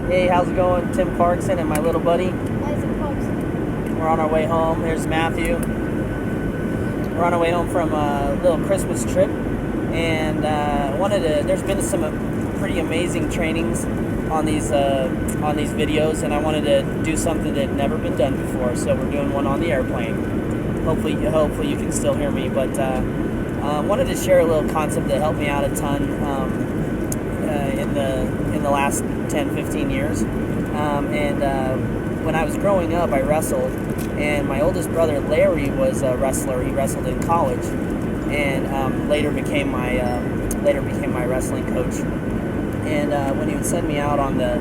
Hey, how's it going? Tim Clarkson and my little buddy. Isaac Clarkson. We're on our way home. Here's Matthew. We're on our way home from a little Christmas trip, and there's been some pretty amazing trainings on these videos, and I wanted to do something that had never been done before. So we're doing one on the airplane. Hopefully you can still hear me, but wanted to share a little concept that helped me out a ton in the last 10-15 years. When I was growing up, I wrestled, and my oldest brother Larry was a wrestler. He wrestled in college, and later became my wrestling coach. And when he would send me out on the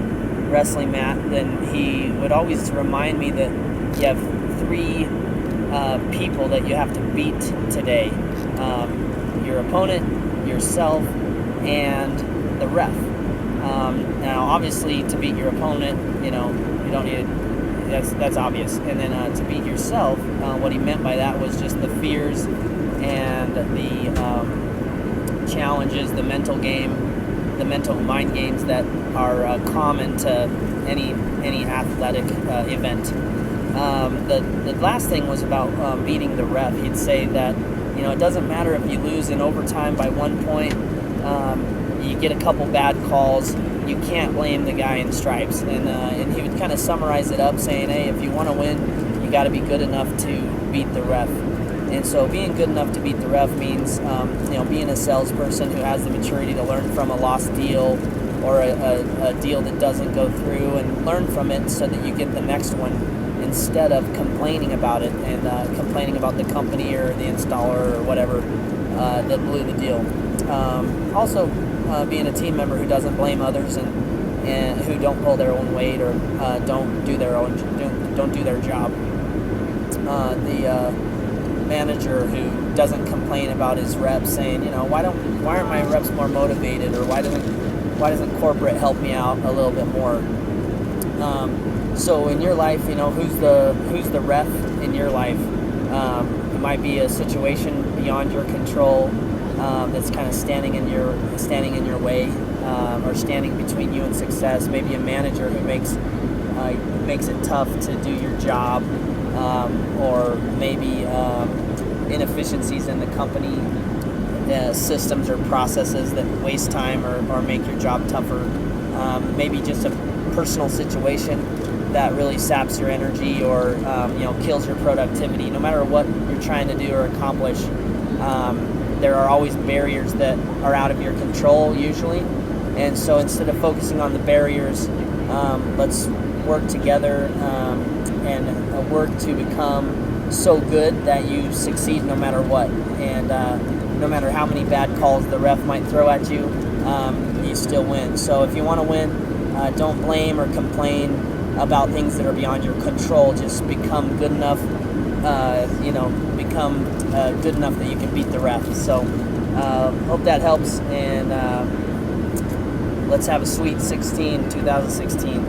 wrestling mat, then he would always remind me that you have three people that you have to beat today: your opponent, yourself, and the ref. Now, obviously, to beat your opponent, you don't need to. That's obvious. And then to beat yourself, what he meant by that was just the fears and the challenges, the mental mind games that are common to any athletic event. The last thing was about beating the ref. He'd say that it doesn't matter if you lose in overtime by 1 point. You get a couple bad calls, you can't blame the guy in stripes. And he would kind of summarize it up saying, hey, if you want to win, you got to be good enough to beat the ref. And so being good enough to beat the ref means being a salesperson who has the maturity to learn from a lost deal or a deal that doesn't go through, and learn from it so that you get the next one, instead of complaining about it and complaining about the company or the installer or whatever that blew the deal. Also, being a team member who doesn't blame others and who don't pull their own weight or don't do their job. The manager who doesn't complain about his reps, saying, why aren't my reps more motivated, or why doesn't corporate help me out a little bit more? So in your life, who's the ref in your life? It might be a situation beyond your control that's kind of standing in your way, or standing between you and success. Maybe a manager who makes it tough to do your job, or maybe inefficiencies in the company, systems or processes that waste time or make your job tougher. Maybe just a personal situation that really saps your energy or kills your productivity. No matter what you're trying to do or accomplish, there are always barriers that are out of your control usually. And so instead of focusing on the barriers, let's work together and work to become so good that you succeed no matter what. And no matter how many bad calls the ref might throw at you, you still win. So if you want to win, don't blame or complain about things that are beyond your control. Just become good enough, good enough that you can beat the ref. So hope that helps, and let's have a sweet 2016.